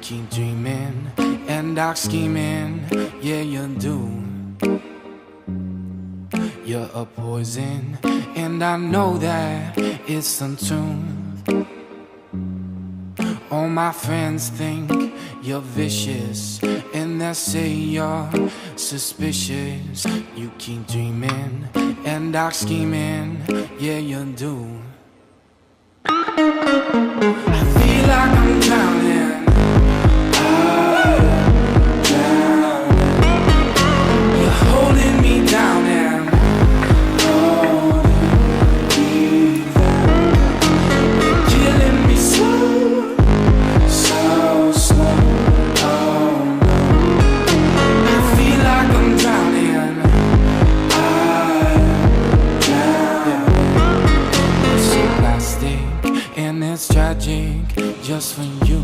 keep dreaming and dark scheming, yeah you do. You're a poison, and I know that it's untuned. All my friends think you're vicious, and they say you're suspicious. You keep dreaming and dark scheming, yeah you do. I feel like I'm drowning. I'm drowning. You're holding me down and holding me down. You're killing me slow, so slow. Oh no. I feel like I'm drowning. I'm drowning. It's so plastic and it's tragic just for you.